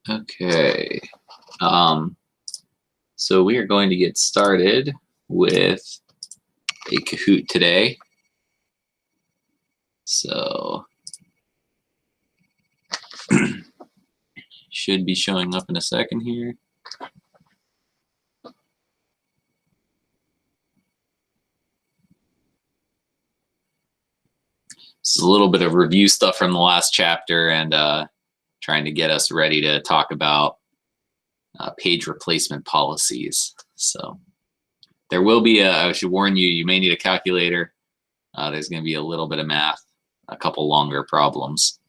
Okay. So we are going to get started with a Kahoot today. So should be showing up in a second here. This is a little bit of review stuff from the last chapter and trying to get us ready to talk about page replacement policies. So there will be I should warn you, you may need a calculator. There's going to be a little bit of math, a couple longer problems.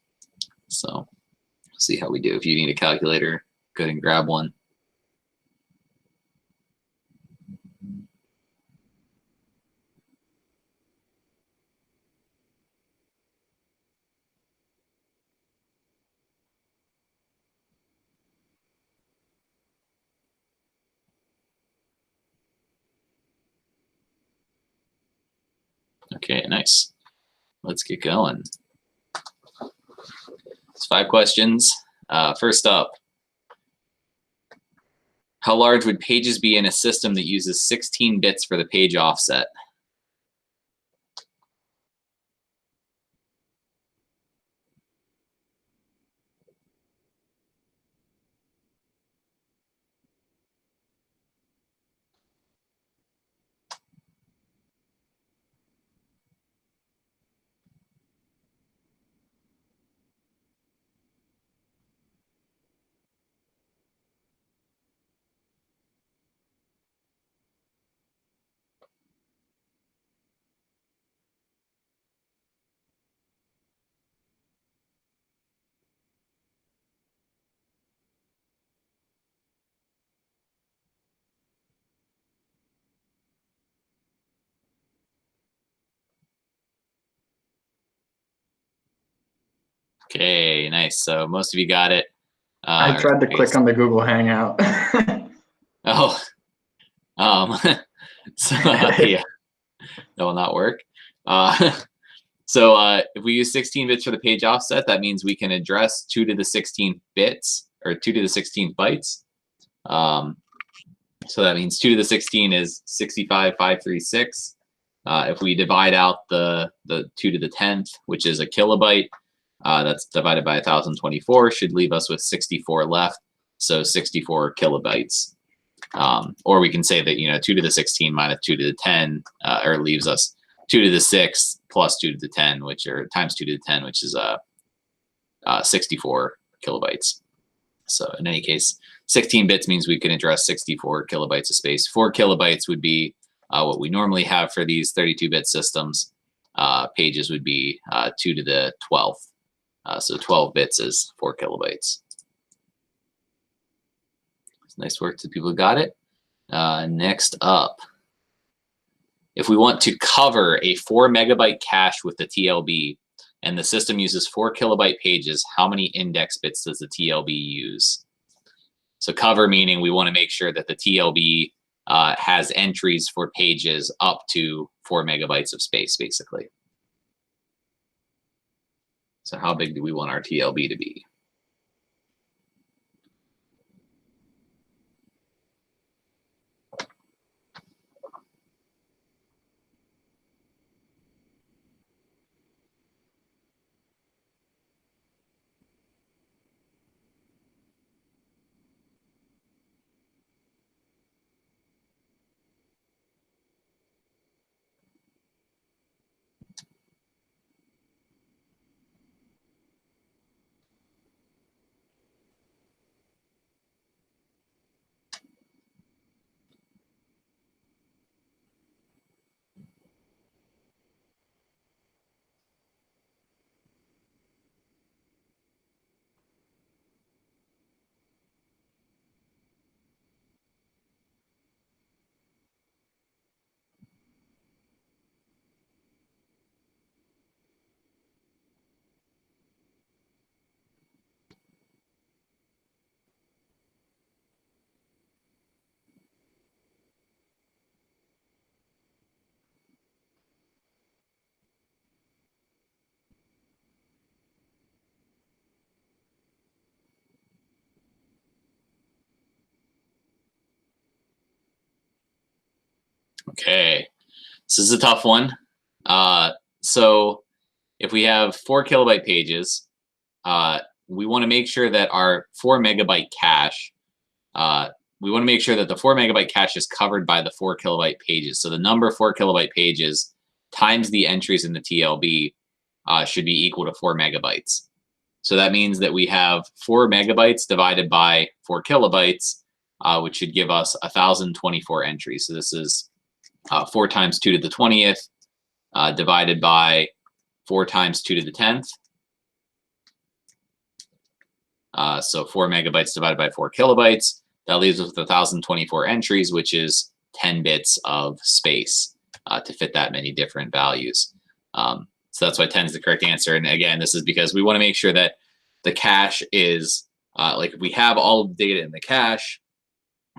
So we'll see how we do. If you need a calculator, go ahead and grab one. Okay, nice. Let's get going. It's 5 questions. First up, how large would pages be in a system that uses 16 bits for the page offset? Okay, nice. So most of you got it. I tried to click on the Google Hangout. Oh, so yeah, that will not work. So if we use 16 bits for the page offset, that means we can address 2 to the 16th bits, or 2 to the 16th bytes. So that means 2 to the 16 is 65,536. If we divide out the 2 to the 10th, which is a kilobyte, that's divided by 1024, should leave us with 64 left. So 64 kilobytes. Or we can say that, 2 to the 16 minus 2 to the 10, or leaves us 2 to the 6 plus 2 to the 10, which are times 2 to the 10, which is 64 kilobytes. So in any case, 16 bits means we can address 64 kilobytes of space. 4 kilobytes would be what we normally have for these 32-bit systems. Pages would be 2 to the 12th. So 12 bits is 4 kilobytes. Nice work to the people who got it. Next up, if we want to cover a 4 megabyte cache with the TLB and the system uses 4 kilobyte pages, how many index bits does the TLB use? So cover meaning we want to make sure that the TLB has entries for pages up to 4 megabytes of space, basically. So how big do we want our TLB to be? Okay, this is a tough one. So if we have 4 kilobyte pages, we want to make sure that our 4 megabyte cache, we want to make sure that the 4 megabyte cache is covered by the 4 kilobyte pages. So the number 4 kilobyte pages times the entries in the TLB should be equal to 4 megabytes. So that means that we have 4 megabytes divided by 4 kilobytes, which should give us 1,024 entries. So this is 4 times 2 to the 20th divided by 4 times 2 to the 10th. So 4 megabytes divided by 4 kilobytes. That leaves us with 1,024 entries, which is 10 bits of space to fit that many different values. So that's why 10 is the correct answer. And again, this is because we want to make sure that the cache is, like if we have all of the data in the cache,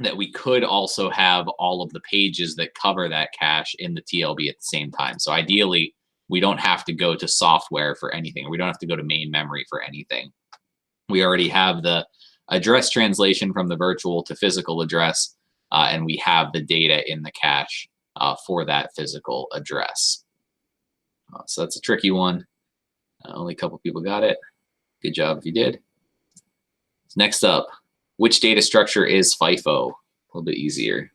that we could also have all of the pages that cover that cache in the TLB at the same time. So ideally, we don't have to go to software for anything. We don't have to go to main memory for anything. We already have the address translation from the virtual to physical address, and we have the data in the cache for that physical address. So that's a tricky one. Only a couple people got it. Good job if you did. Next up, which data structure is FIFO? A little bit easier.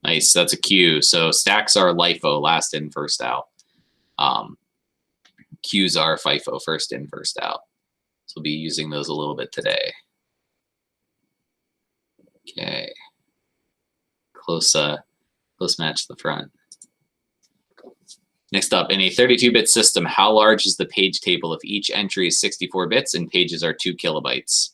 Nice, that's a Q. So stacks are LIFO, last in, first out. Qs are FIFO, first in, first out. So we'll be using those a little bit today. Okay. Close match to the front. Next up, in a 32-bit system, how large is the page table if each entry is 64 bits and pages are 2 kilobytes?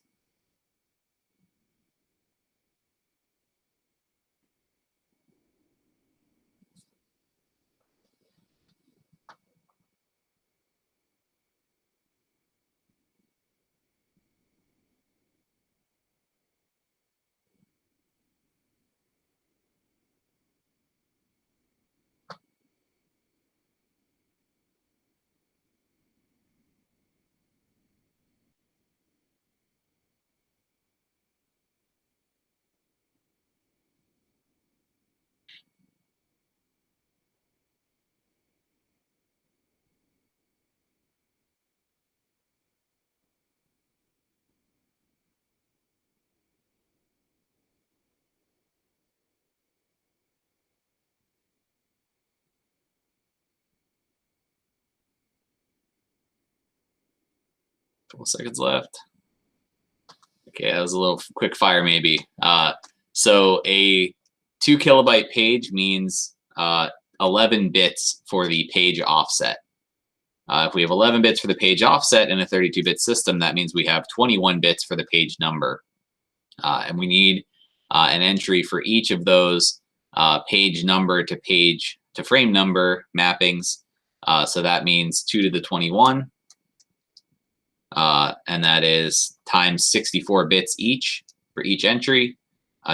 Couple seconds left. Okay, that was a little quick fire maybe. So a 2 kilobyte page means 11 bits for the page offset. If we have 11 bits for the page offset in a 32-bit system, that means we have 21 bits for the page number. And we need an entry for each of those page number to page to frame number mappings. So that means 2 to the 21. And that is times 64 bits each for each entry.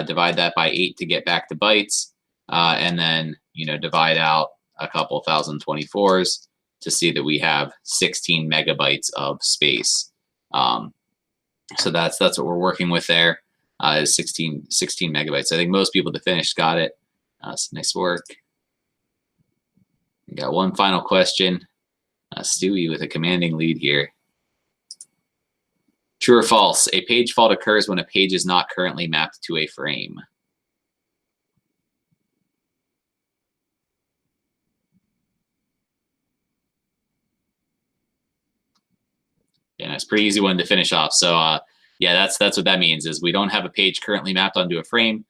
Divide that by 8 to get back to bytes, and then divide out a couple 1,024s to see that we have 16 megabytes of space. So that's what we're working with there. Is 16 megabytes. I think most people that finished got it. So nice work. We got one final question. Stewie with a commanding lead here. True or false? A page fault occurs when a page is not currently mapped to a frame. Yeah, it's a pretty easy one to finish off. So yeah, that's what that means is we don't have a page currently mapped onto a frame.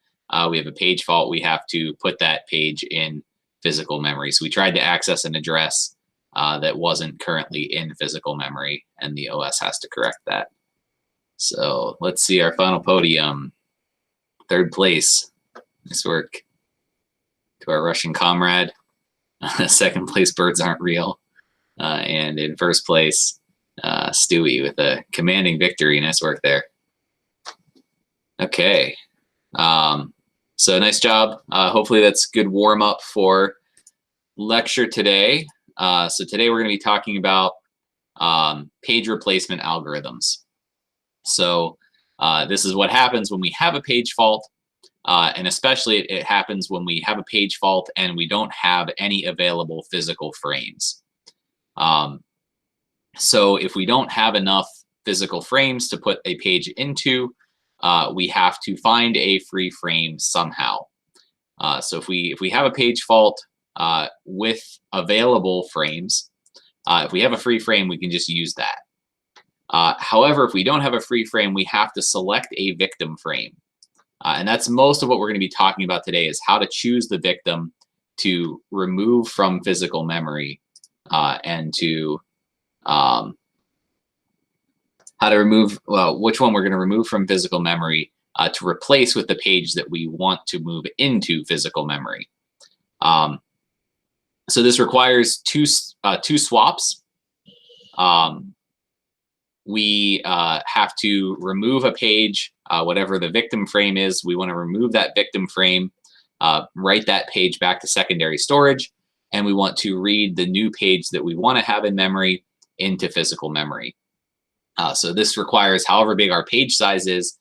We have a page fault. We have to put that page in physical memory. So we tried to access an address that wasn't currently in physical memory, and the OS has to correct that. So let's see our final podium. 3rd place. Nice work to our Russian comrade. 2nd place, Birds Aren't Real. And in 1st place, Stewie with a commanding victory. Nice work there. Okay. So nice job. Hopefully that's good warm up for lecture today. So today we're going to be talking about page replacement algorithms. So this is what happens when we have a page fault, and especially it happens when we have a page fault and we don't have any available physical frames. So if we don't have enough physical frames to put a page into, we have to find a free frame somehow. So if we have a page fault with available frames, if we have a free frame, we can just use that. However, if we don't have a free frame, we have to select a victim frame. And that's most of what we're going to be talking about today, is how to choose the victim to remove from physical memory, and to how to remove, well, which one we're going to remove from physical memory to replace with the page that we want to move into physical memory. So this requires two swaps. We have to remove a page, whatever the victim frame is. We want to remove that victim frame, write that page back to secondary storage, and we want to read the new page that we want to have in memory into physical memory. So this requires, however big our page size is,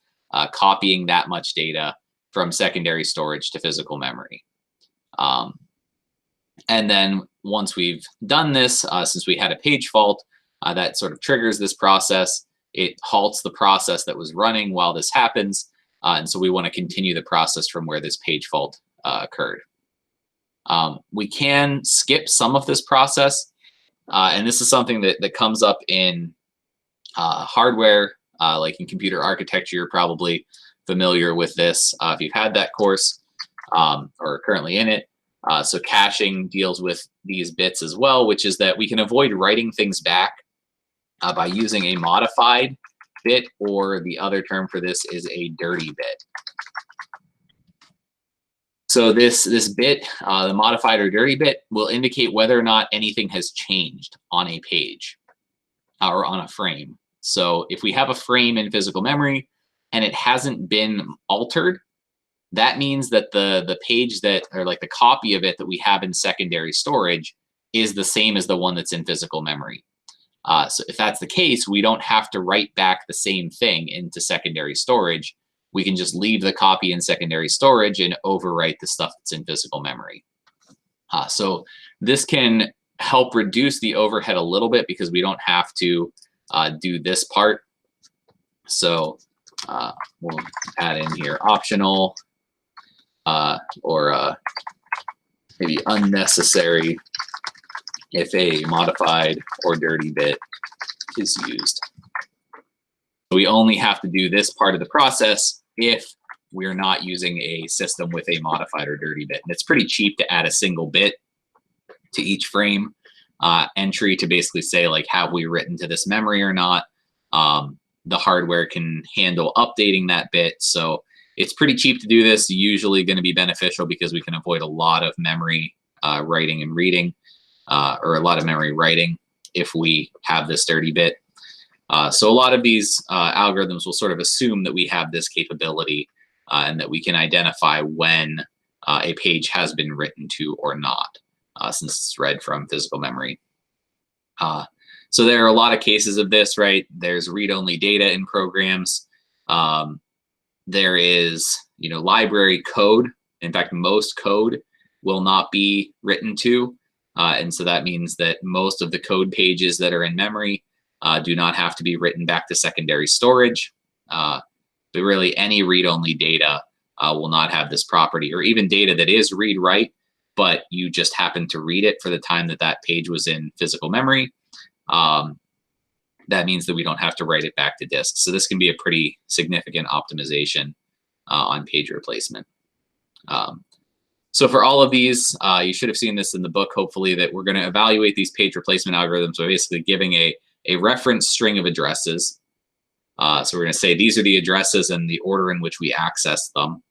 copying that much data from secondary storage to physical memory. And then once we've done this, since we had a page fault, that sort of triggers this process. It halts the process that was running while this happens. And so we want to continue the process from where this page fault occurred. We can skip some of this process. And this is something that comes up in hardware, like in computer architecture. You're probably familiar with this if you've had that course or are currently in it. So caching deals with these bits as well, which is that we can avoid writing things back by using a modified bit, or the other term for this is a dirty bit. So this bit, the modified or dirty bit, will indicate whether or not anything has changed on a page or on a frame. So if we have a frame in physical memory and it hasn't been altered, that means that the page that, or like the copy of it that we have in secondary storage, is the same as the one that's in physical memory. So if that's the case, we don't have to write back the same thing into secondary storage. We can just leave the copy in secondary storage and overwrite the stuff that's in physical memory. So this can help reduce the overhead a little bit because we don't have to do this part. So we'll add in here optional or maybe unnecessary if a modified or dirty bit is used. We only have to do this part of the process if we're not using a system with a modified or dirty bit. And it's pretty cheap to add a single bit to each frame entry to basically say, like, have we written to this memory or not? The hardware can handle updating that bit. So it's pretty cheap to do this, usually going to be beneficial because we can avoid a lot of memory writing and reading, or a lot of memory writing if we have this dirty bit. So a lot of these algorithms will sort of assume that we have this capability and that we can identify when a page has been written to or not, since it's read from physical memory. So there are a lot of cases of this, right? There's read-only data in programs. There is, library code. In fact, most code will not be written to. And so that means that most of the code pages that are in memory do not have to be written back to secondary storage. But really, any read-only data will not have this property, or even data that is read-write, but you just happen to read it for the time that that page was in physical memory. That means that we don't have to write it back to disk. So this can be a pretty significant optimization on page replacement. So for all of these, you should have seen this in the book, hopefully, that we're going to evaluate these page replacement algorithms by basically giving a reference string of addresses. So we're going to say these are the addresses and the order in which we access them.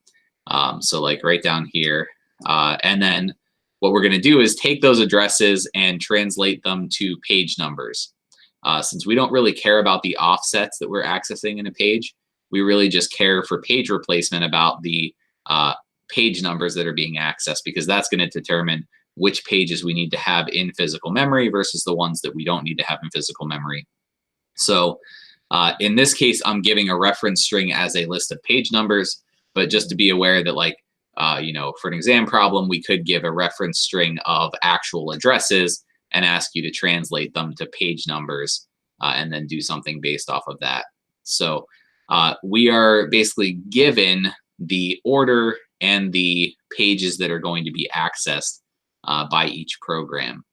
So like right down here. And then what we're going to do is take those addresses and translate them to page numbers. Since we don't really care about the offsets that we're accessing in a page, we really just care for page replacement about the page numbers that are being accessed, because that's going to determine which pages we need to have in physical memory versus the ones that we don't need to have in physical memory. So in this case, I'm giving a reference string as a list of page numbers, but just to be aware that, like, you know, for an exam problem, we could give a reference string of actual addresses and ask you to translate them to page numbers and then do something based off of that. So we are basically given the order and the pages that are going to be accessed by each program.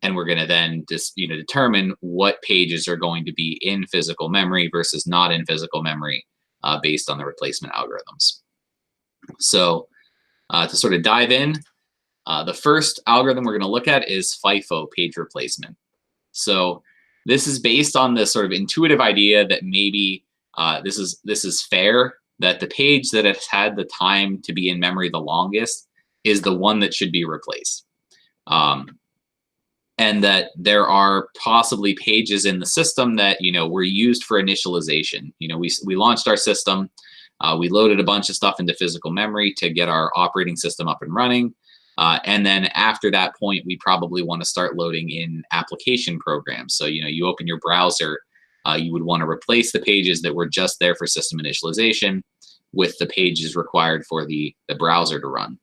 And we're going to then just, you know, determine what pages are going to be in physical memory versus not in physical memory based on the replacement algorithms. So to sort of dive in, the first algorithm we're going to look at is FIFO, page replacement. So this is based on the sort of intuitive idea that maybe this is fair, that the page that has had the time to be in memory the longest is the one that should be replaced. And that there are possibly pages in the system that, you know, were used for initialization. You know, we launched our system, we loaded a bunch of stuff into physical memory to get our operating system up and running. And then after that point, we probably want to start loading in application programs. So, you know, you open your browser, you would want to replace the pages that were just there for system initialization with the pages required for the browser to run.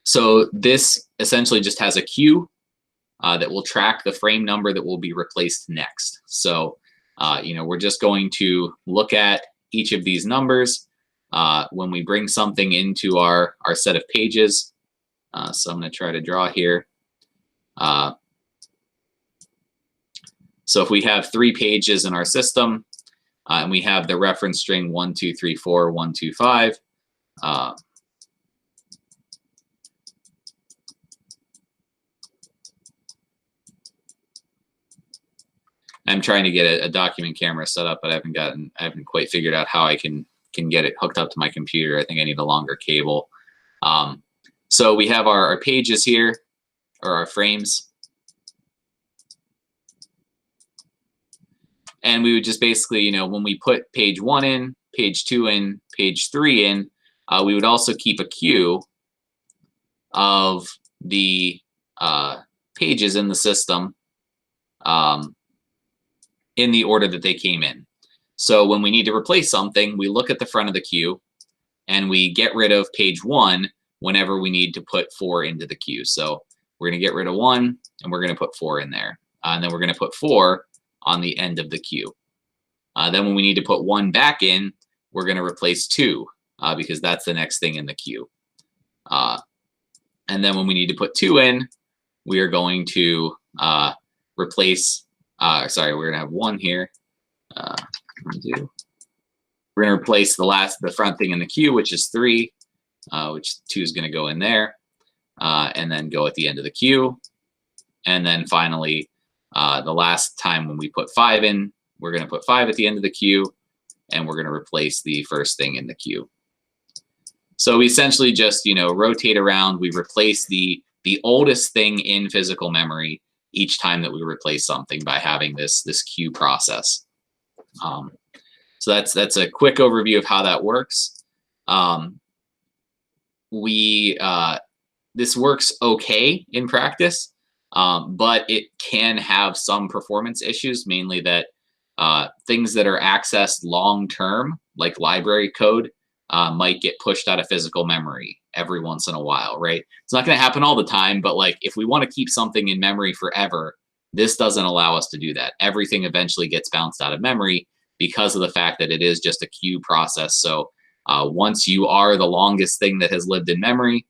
So this essentially just has a queue that will track the frame number that will be replaced next. So, you know, we're just going to look at each of these numbers when we bring something into our set of pages. So I'm going to try to draw here. So if we have 3 pages in our system and we have the reference string 1, 2, 3, 4, 1, 2, 5. I'm trying to get a document camera set up, but I haven't quite figured out how I can get it hooked up to my computer. I think I need a longer cable. So we have our pages here, or our frames. And we would just basically, you know, when we put page 1 in, page 2 in, page 3 in, we would also keep a queue of the pages in the system in the order that they came in. So when we need to replace something, we look at the front of the queue and we get rid of page 1 whenever we need to put 4 into the queue. So we're going to get rid of 1 and we're going to put 4 in there. And then we're going to put 4 on the end of the queue. Then when we need to put 1 back in, we're going to replace 2 because that's the next thing in the queue. And then when we need to put 2 in, we are going to replace, sorry, we're going to have 1 here. 1, 2. We're going to replace the front thing in the queue, which is 3, which 2 is going to go in there, and then go at the end of the queue. And then finally, the last time when we put 5 in, we're going to put 5 at the end of the queue, and we're going to replace the first thing in the queue. So we essentially just, you know, rotate around. We replace the oldest thing in physical memory each time that we replace something by having this queue process. So that's a quick overview of how that works. This works okay in practice, but it can have some performance issues, mainly that things that are accessed long term, like library code, might get pushed out of physical memory every once in a while, right? It's not going to happen all the time, but like if we want to keep something in memory forever, this doesn't allow us to do that. Everything eventually gets bounced out of memory because of the fact that it is just a queue process. So once you are the longest thing that has lived in memory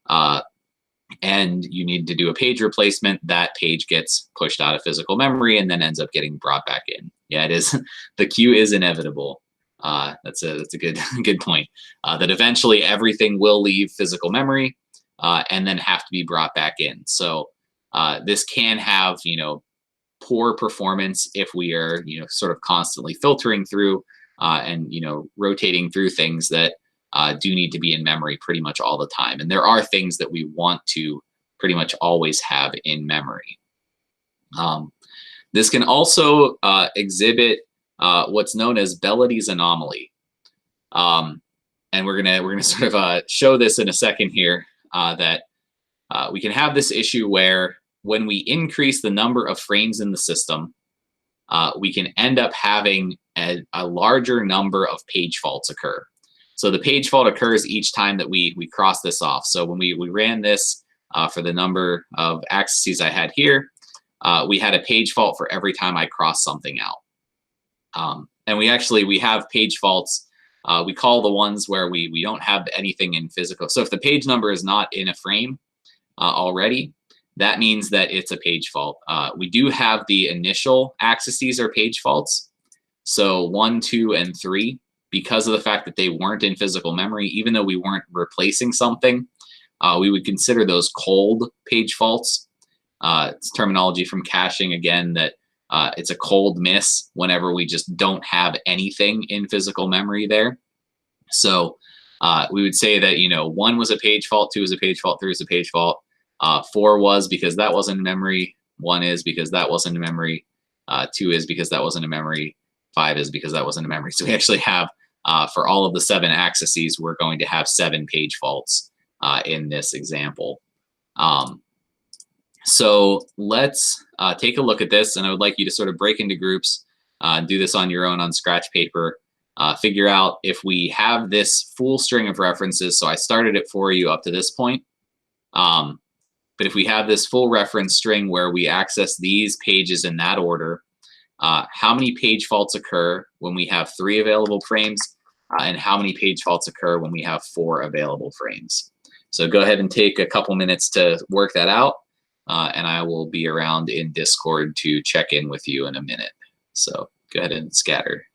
and you need to do a page replacement, that page gets pushed out of physical memory and then ends up getting brought back in. Yeah, it is. The queue is inevitable. That's a good point. That eventually everything will leave physical memory and then have to be brought back in. So this can have, you know, poor performance if we are, you know, sort of constantly filtering through and, you know, rotating through things that do need to be in memory pretty much all the time. And there are things that we want to pretty much always have in memory. This can also exhibit what's known as Bellidy's anomaly. And and we're gonna sort of show this in a second here, that we can have this issue where when we increase the number of frames in the system, we can end up having a larger number of page faults occur. So the page fault occurs each time that we cross this off. So when we ran this for the number of axes I had here, we had a page fault for every time I crossed something out. And we have page faults. We call the ones where we don't have anything in physical. So if the page number is not in a frame already, that means that it's a page fault. We do have the initial axes or page faults. So 1, 2, and 3, because of the fact that they weren't in physical memory, even though we weren't replacing something, we would consider those cold page faults. It's terminology from caching, again, that it's a cold miss whenever we just don't have anything in physical memory there. So we would say that, 1 was a page fault, 2 is a page fault, 3 is a page fault. 4 was because that wasn't in memory. 1 is because that wasn't in memory. 2 is because that wasn't in memory. 5 is because that wasn't in memory. So we actually have, for all of the 7 axes, we're going to have 7 page faults in this example. So let's take a look at this, and I would like you to sort of break into groups, do this on your own on scratch paper, figure out if we have this full string of references. So I started it for you up to this point. But if we have this full reference string where we access these pages in that order, how many page faults occur when we have 3 available frames, and how many page faults occur when we have 4 available frames? So go ahead and take a couple minutes to work that out, and I will be around in Discord to check in with you in a minute. So go ahead and scatter.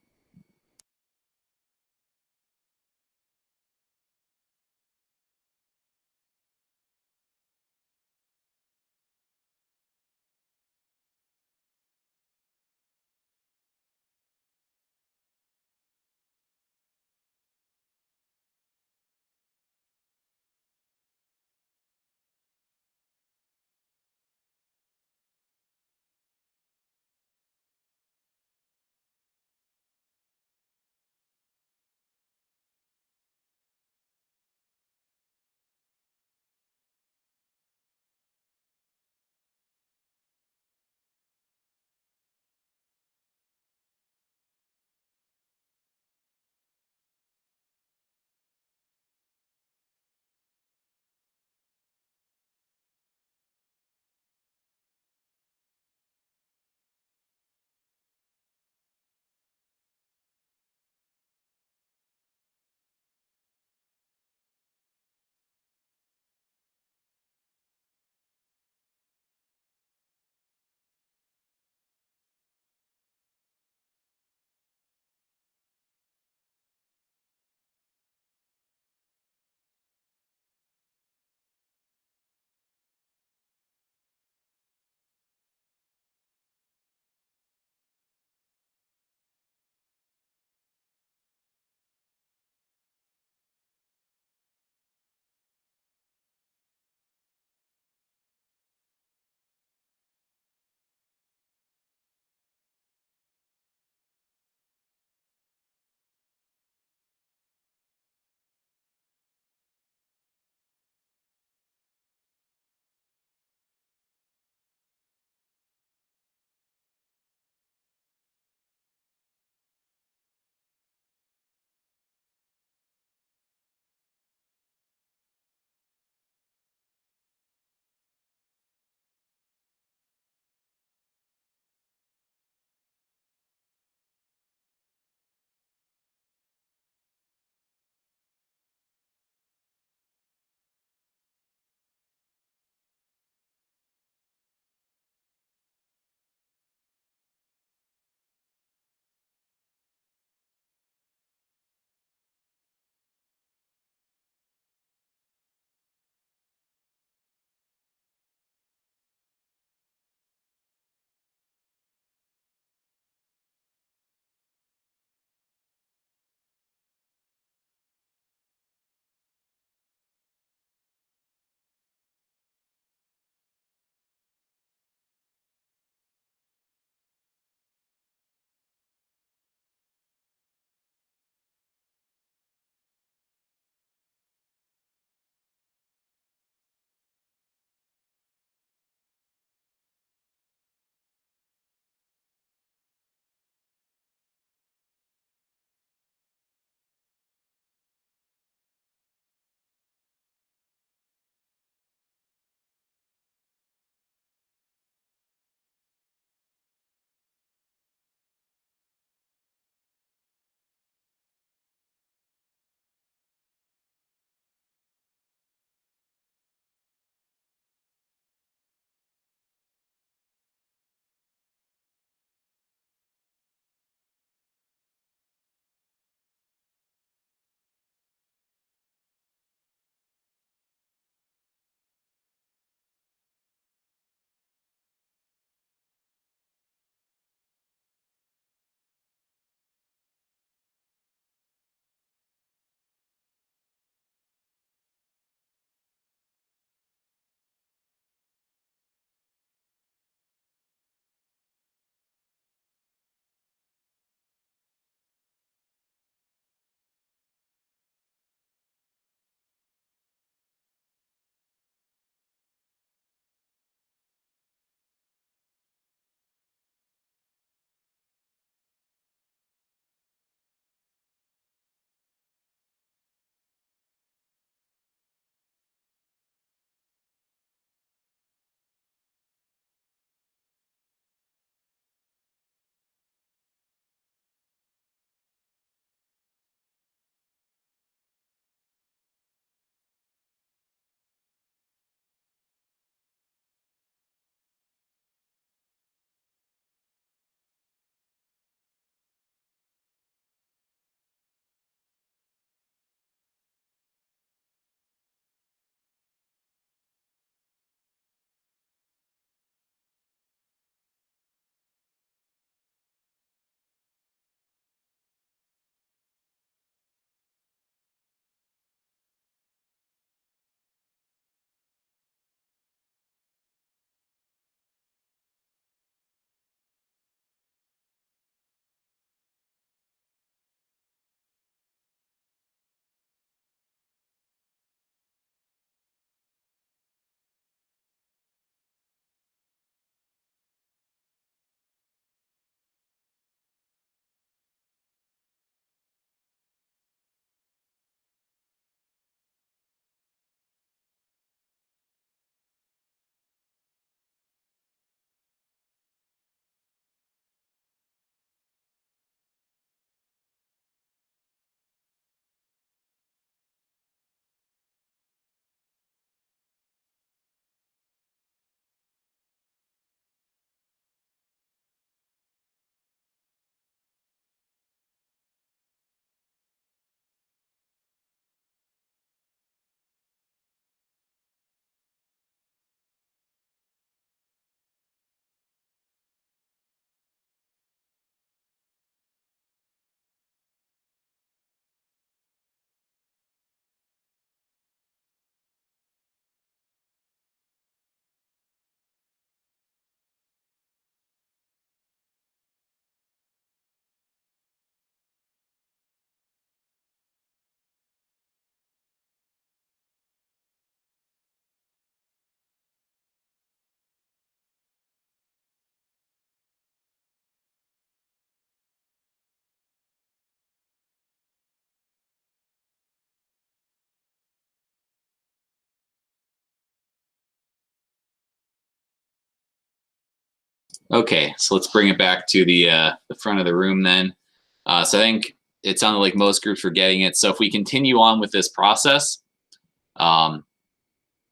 Okay, so let's bring it back to the front of the room then. So I think it sounded like most groups were getting it. So if we continue on with this process,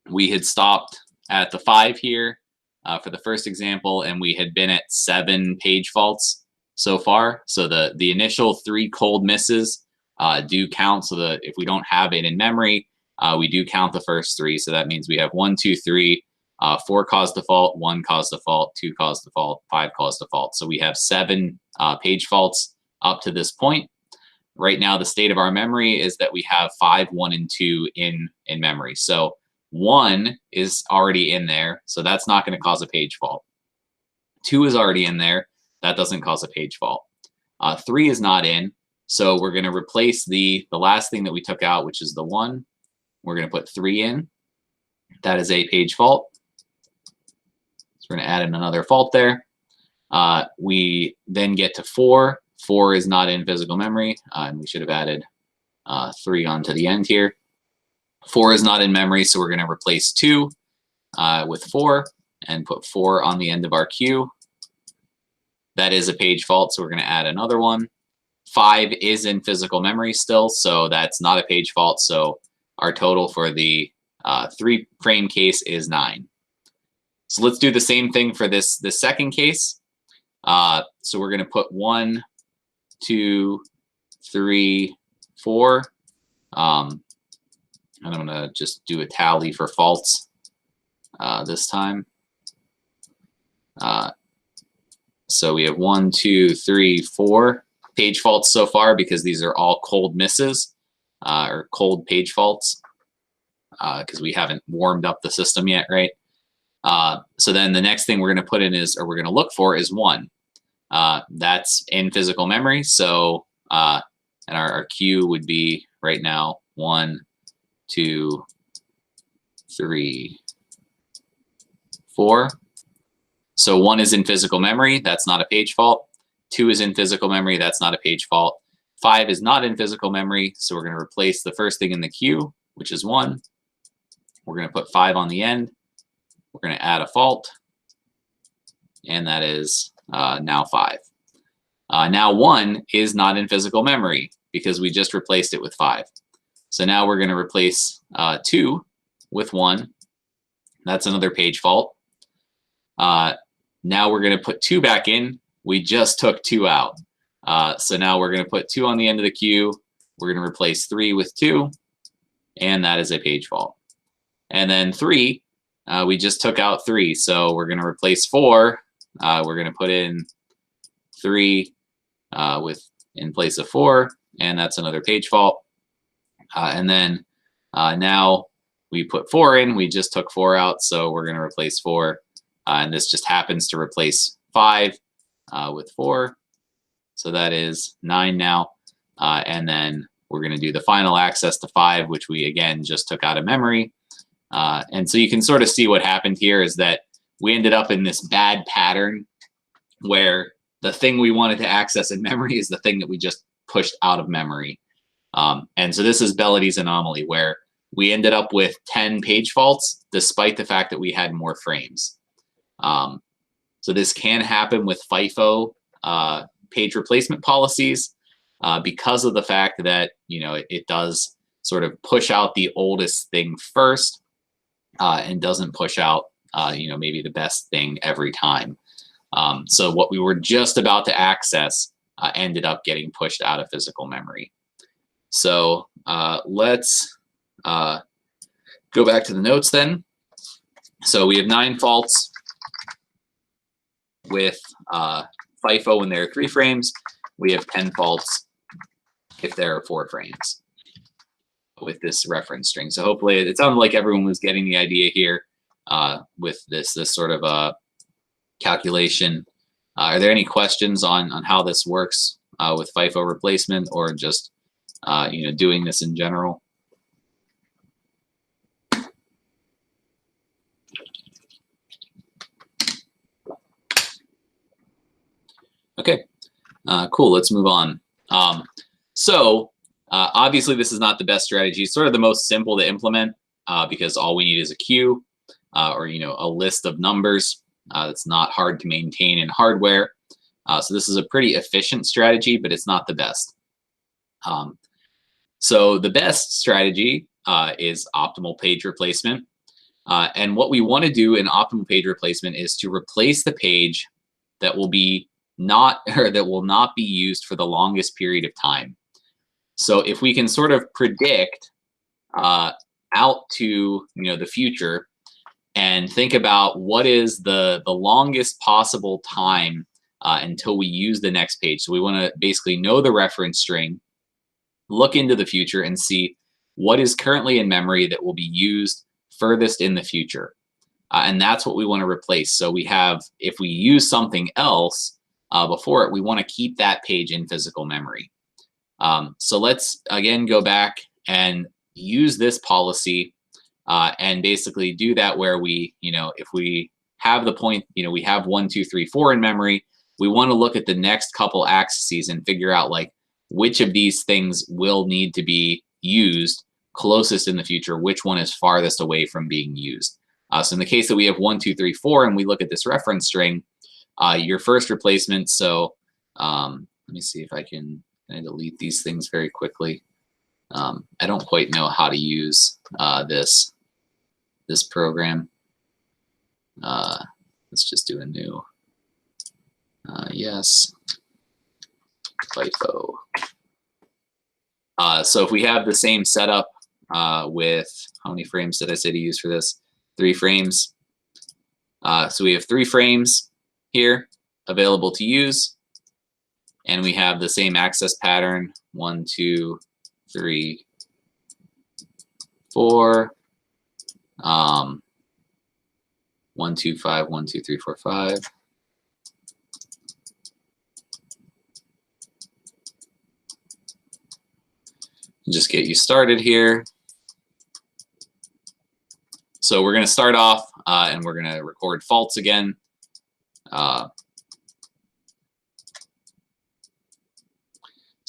we had stopped at the 5 here for the first example, and we had been at 7 page faults so far. So the initial 3 cold misses do count. So that if we don't have it in memory, we do count the first 3. So that means we have 1, 2, 3, 4 cause default, 1 cause default, 2 cause default, 5 cause default. So we have 7 page faults up to this point. Right now, the state of our memory is that we have 5, 1, and 2 in memory. So 1 is already in there, so that's not going to cause a page fault. 2 is already in there, that doesn't cause a page fault. 3 is not in, so we're going to replace the last thing that we took out, which is the 1. We're going to put 3 in. That is a page fault. So we're going to add in another fault there. We then get to 4. 4 is not in physical memory, and we should have added 3 onto the end here. 4 is not in memory, so we're going to replace 2 with 4 and put 4 on the end of our queue. That is a page fault, so we're going to add another one. 5 is in physical memory still, so that's not a page fault. So our total for the 3 frame case is 9. So let's do the same thing for this second case. So we're going to put 1, 2, 3, 4. And I'm going to just do a tally for faults this time. So we have 1, 2, 3, 4 page faults so far because these are all cold misses or cold page faults because we haven't warmed up the system yet, right? So then the next thing we're going to put in is, or we're going to look for is 1. That's in physical memory. So, and our queue would be right now 1, 2, 3, 4. So 1 is in physical memory. That's not a page fault. 2 is in physical memory. That's not a page fault. 5 is not in physical memory. So we're going to replace the first thing in the queue, which is 1. We're going to put 5 on the end. We're going to add a fault. And that is now 5. Now 1 is not in physical memory because we just replaced it with 5. So now we're going to replace 2 with 1. That's another page fault. Now we're going to put 2 back in. We just took 2 out. So now we're going to put 2 on the end of the queue. We're going to replace 3 with 2. And that is a page fault. And then 3, we just took out 3. So we're going to replace 4. We're going to put in 3 in place of 4. And that's another page fault. And then now we put 4 in. We just took 4 out. So we're going to replace 4. And this just happens to replace 5 with 4. So that is 9 now. And then we're going to do the final access to 5, which we, again, just took out of memory. And so you can sort of see what happened here is that we ended up in this bad pattern where the thing we wanted to access in memory is the thing that we just pushed out of memory. And so this is Bellidy's anomaly, where we ended up with 10 page faults despite the fact that we had more frames. So this can happen with FIFO page replacement policies because of the fact that, you know, it does sort of push out the oldest thing first and doesn't push out, you know, maybe the best thing every time. So what we were just about to access ended up getting pushed out of physical memory. So let's go back to the notes then. So we have 9 faults with FIFO when there are 3 frames. We have 10 faults if there are 4 frames with this reference string. So hopefully it sounded like everyone was getting the idea here with this sort of calculation. Are there any questions on how this works with FIFO replacement or just you know, doing this in general? Okay, cool. Let's move on. Obviously, this is not the best strategy. It's sort of the most simple to implement because all we need is a queue or, you know, a list of numbers That's not hard to maintain in hardware. So this is a pretty efficient strategy, but it's not the best. So the best strategy is optimal page replacement. And what we want to do in optimal page replacement is to replace the page that will not be used for the longest period of time. So if we can sort of predict out to the future and think about what is the longest possible time until we use the next page. So we want to basically know the reference string, look into the future, and see what is currently in memory that will be used furthest in the future. And that's what we want to replace. So we have, if we use something else before it, we want to keep that page in physical memory. So let's again go back and use this policy and basically do that where we, if we have the point, we have 1, 2, 3, 4 in memory, we want to look at the next couple axes and figure out like which of these things will need to be used closest in the future, which one is farthest away from being used. So in the case that we have 1, 2, 3, 4, and we look at this reference string, your first replacement. So let me see if I can delete these things very quickly. I don't quite know how to use this program. Let's just do a new. Yes, FIFO. So if we have the same setup with, how many frames did I say to use for this? 3 frames. So we have 3 frames here available to use, and we have the same access pattern: 1, 2, 3, 4. 1, 2, 5, 1, 2, 3, 4, 5. Just get you started here. So we're going to start off and we're going to record faults again. So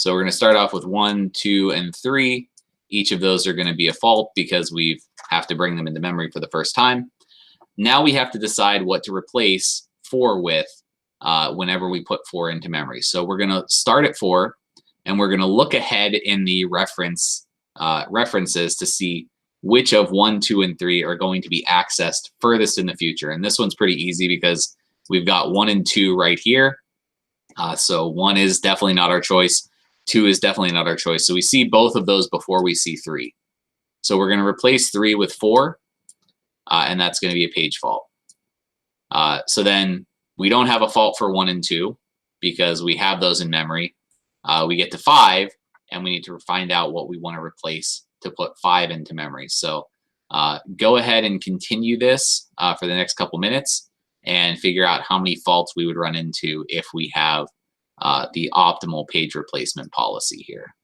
we're going to start off with 1, 2, and 3. Each of those are going to be a fault because we have to bring them into memory for the first time. Now we have to decide what to replace 4 with whenever we put 4 into memory. So we're going to start at 4, and we're going to look ahead in the references to see which of 1, 2, and 3 are going to be accessed furthest in the future. And this one's pretty easy because we've got 1 and 2 right here. So 1 is definitely not our choice. 2 is definitely not our choice. So we see both of those before we see 3. So we're going to replace 3 with 4, and that's going to be a page fault. So then we don't have a fault for 1 and 2 because we have those in memory. We get to 5, and we need to find out what we want to replace to put 5 into memory. So go ahead and continue this for the next couple minutes and figure out how many faults we would run into if we have the optimal page replacement policy here.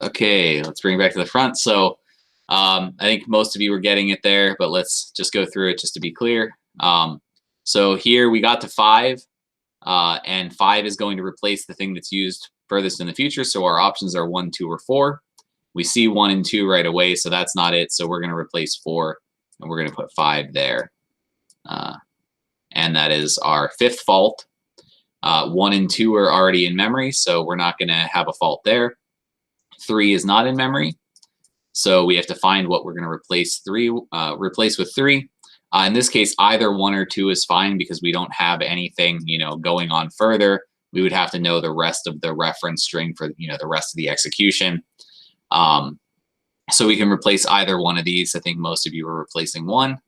Okay, let's bring it back to the front. So I think most of you were getting it there, but let's just go through it just to be clear. So here we got to 5, and 5 is going to replace the thing that's used furthest in the future. So our options are 1, 2, or 4. We see 1 and 2 right away, so that's not it. So we're going to replace 4, and we're going to put 5 there. And that is our 5th fault. 1 and 2 are already in memory, so we're not going to have a fault there. 3 is not in memory, so we have to find what we're going to replace with 3. In this case, either 1 or 2 is fine because we don't have anything, going on further. We would have to know the rest of the reference string for, the rest of the execution. So we can replace either one of these. I think most of you are replacing 1.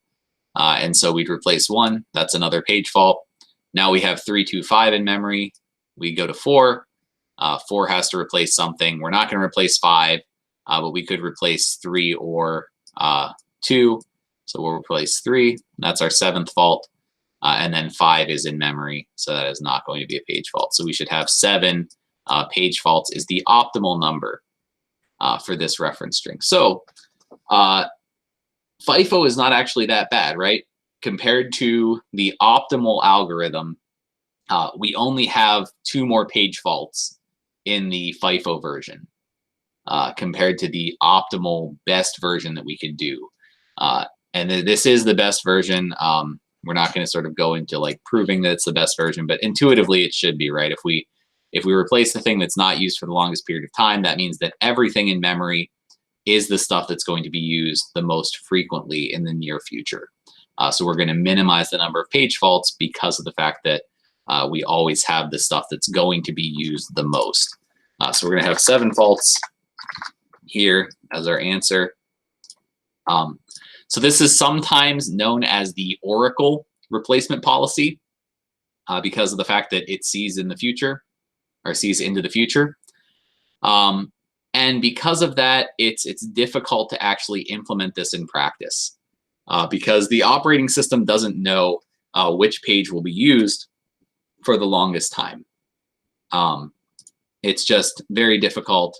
And so we'd replace 1. That's another page fault. Now we have 3, 2, 5 in memory. We go to 4. 4 has to replace something. We're not going to replace 5, but we could replace 3 or 2. So we'll replace 3. That's our 7th fault. And then 5 is in memory. So that is not going to be a page fault. So we should have 7 page faults is the optimal number for this reference string. So FIFO is not actually that bad, right? Compared to the optimal algorithm, we only have 2 more page faults in the FIFO version compared to the optimal best version that we could do. And this is the best version. We're not going to sort of go into like proving that it's the best version, but intuitively it should be, right? If we replace the thing that's not used for the longest period of time, that means that everything in memory is the stuff that's going to be used the most frequently in the near future. So we're going to minimize the number of page faults because of the fact that we always have the stuff that's going to be used the most. So we're going to have 7 faults here as our answer. So this is sometimes known as the Oracle replacement policy because of the fact that it sees in the future or sees into the future. And because of that, it's difficult to actually implement this in practice because the operating system doesn't know which page will be used for the longest time. It's just very difficult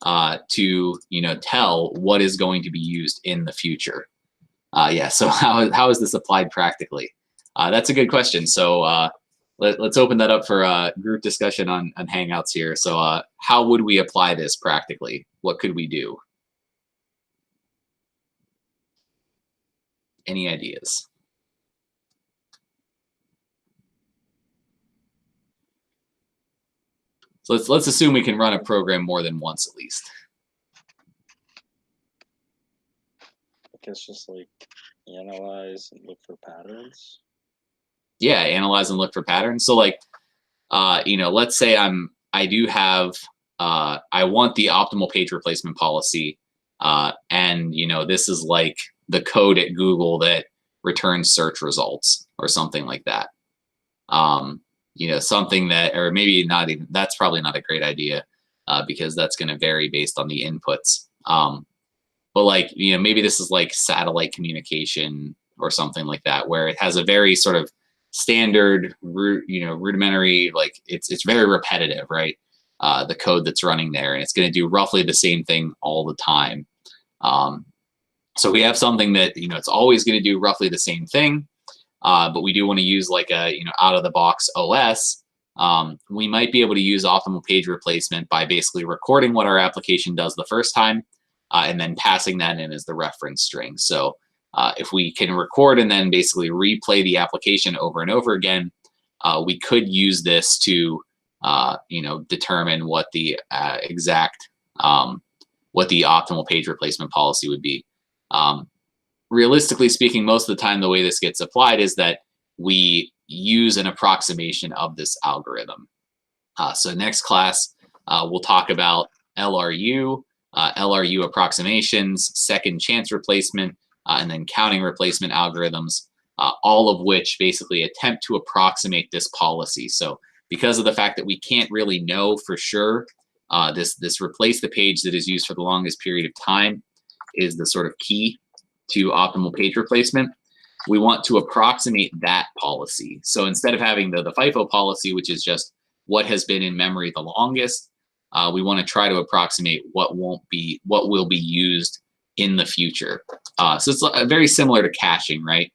to tell what is going to be used in the future. Yeah, so how is this applied practically? That's a good question. So let's open that up for a group discussion on Hangouts here. So how would we apply this practically? What could we do? Any ideas? So let's assume we can run a program more than once at least. I guess just like analyze and look for patterns. Yeah, analyze and look for patterns. So like, let's say I want the optimal page replacement policy, and this is like the code at Google that returns search results or something like that. Something that, or maybe not even, that's probably not a great idea because that's going to vary based on the inputs. But like, maybe this is like satellite communication or something like that, where it has a very sort of standard, rudimentary, like it's very repetitive, right? The code that's running there, and it's going to do roughly the same thing all the time. So we have something that, it's always going to do roughly the same thing, but we do want to use like a, out of the box OS. We might be able to use optimal page replacement by basically recording what our application does the first time, and then passing that in as the reference string. So if we can record and then basically replay the application over and over again, we could use this to, determine what the what the optimal page replacement policy would be. Realistically speaking, most of the time, the way this gets applied is that we use an approximation of this algorithm. So next class, we'll talk about LRU, LRU approximations, second chance replacement, and then counting replacement algorithms, all of which basically attempt to approximate this policy. So because of the fact that we can't really know for sure, this replace the page that is used for the longest period of time is the sort of key to optimal page replacement. We want to approximate that policy. So instead of having the FIFO policy, which is just what has been in memory the longest, we want to try to approximate what will be used in the future. So it's very similar to caching, right?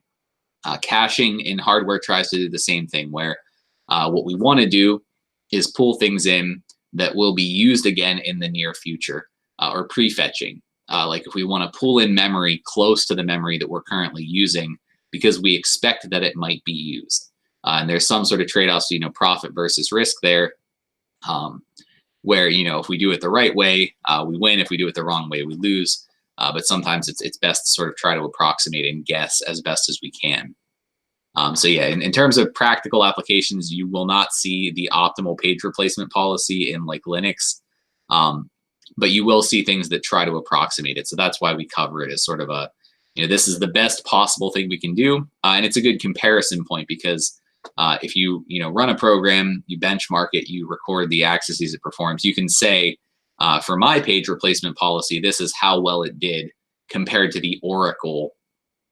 Caching in hardware tries to do the same thing, where what we want to do is pull things in that will be used again in the near future, or prefetching. Like if we want to pull in memory close to the memory that we're currently using because we expect that it might be used. And there's some sort of trade-offs, profit versus risk there, where, if we do it the right way, we win. If we do it the wrong way, we lose. But sometimes it's best to sort of try to approximate and guess as best as we can. So yeah, in terms of practical applications, you will not see the optimal page replacement policy in like Linux, but you will see things that try to approximate it. So that's why we cover it as sort of a, this is the best possible thing we can do. And it's a good comparison point because if you, run a program, you benchmark it, you record the accesses it performs, you can say, for my page replacement policy, this is how well it did compared to the Oracle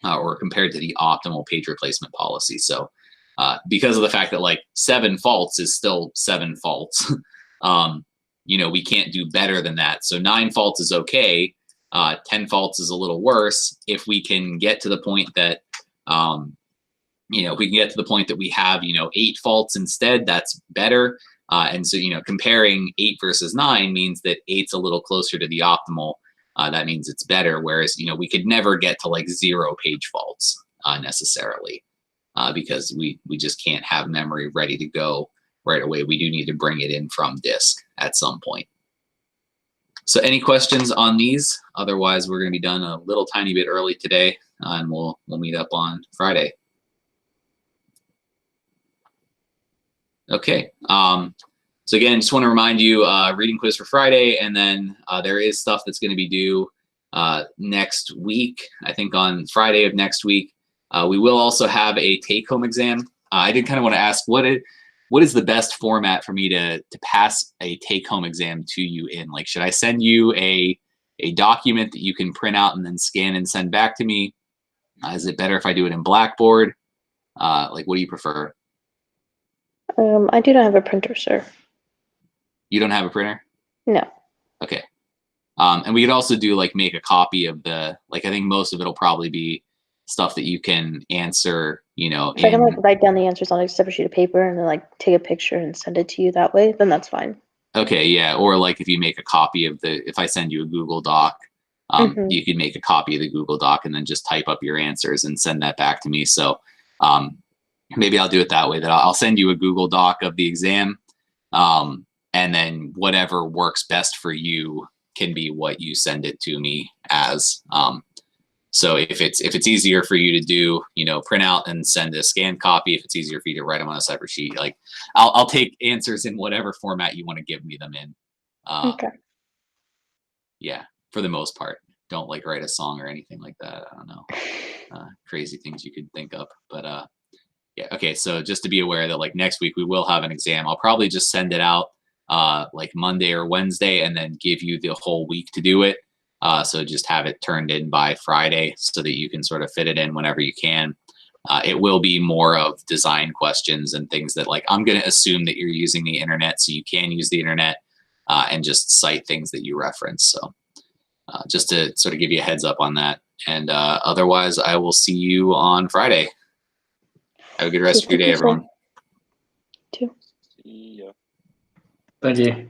or compared to the optimal page replacement policy. So because of the fact that like 7 faults is still 7 faults, we can't do better than that. So 9 faults is okay. 10 faults is a little worse. If we can get to the point that, if we can get to the point that we have, 8 faults instead, that's better. And so, comparing 8 versus 9 means that 8's a little closer to the optimal. That means it's better. Whereas, we could never get to like 0 page faults necessarily because we just can't have memory ready to go right away. We do need to bring it in from disk at some point. So any questions on these? Otherwise, we're going to be done a little tiny bit early today, and we'll meet up on Friday. Okay. So again, just want to remind you, reading quiz for Friday, and then there is stuff that's going to be due next week. I think on Friday of next week, we will also have a take-home exam. I did kind of want to ask, what is the best format for me to pass a take-home exam to you in? Like, should I send you a document that you can print out and then scan and send back to me? Is it better if I do it in Blackboard? Like, what do you prefer? I do not have a printer, sir. You don't have a printer? No. Okay. And we could also do like make a copy of the, like, I think most of it'll probably be stuff that you can answer, If I can like write down the answers on a separate sheet of paper and then like take a picture and send it to you that way, then that's fine. Okay, yeah. Or like if you make a copy of if I send you a Google Doc, you could make a copy of the Google Doc and then just type up your answers and send that back to me. So maybe I'll do it that way, that I'll send you a Google Doc of the exam. And then whatever works best for you can be what you send it to me as. So if it's easier for you to do, print out and send a scanned copy, if it's easier for you to write them on a separate sheet, like I'll take answers in whatever format you want to give me them in. Okay. Yeah, for the most part. Don't like write a song or anything like that. I don't know. Crazy things you could think of, but yeah. Okay. So just to be aware that like next week we will have an exam. I'll probably just send it out like Monday or Wednesday and then give you the whole week to do it. So just have it turned in by Friday so that you can sort of fit it in whenever you can. It will be more of design questions and things that like, I'm going to assume that you're using the internet, so you can use the internet and just cite things that you reference. So just to sort of give you a heads up on that. And otherwise, I will see you on Friday. Have a good rest of your day, everyone. Too. See ya. Thank you.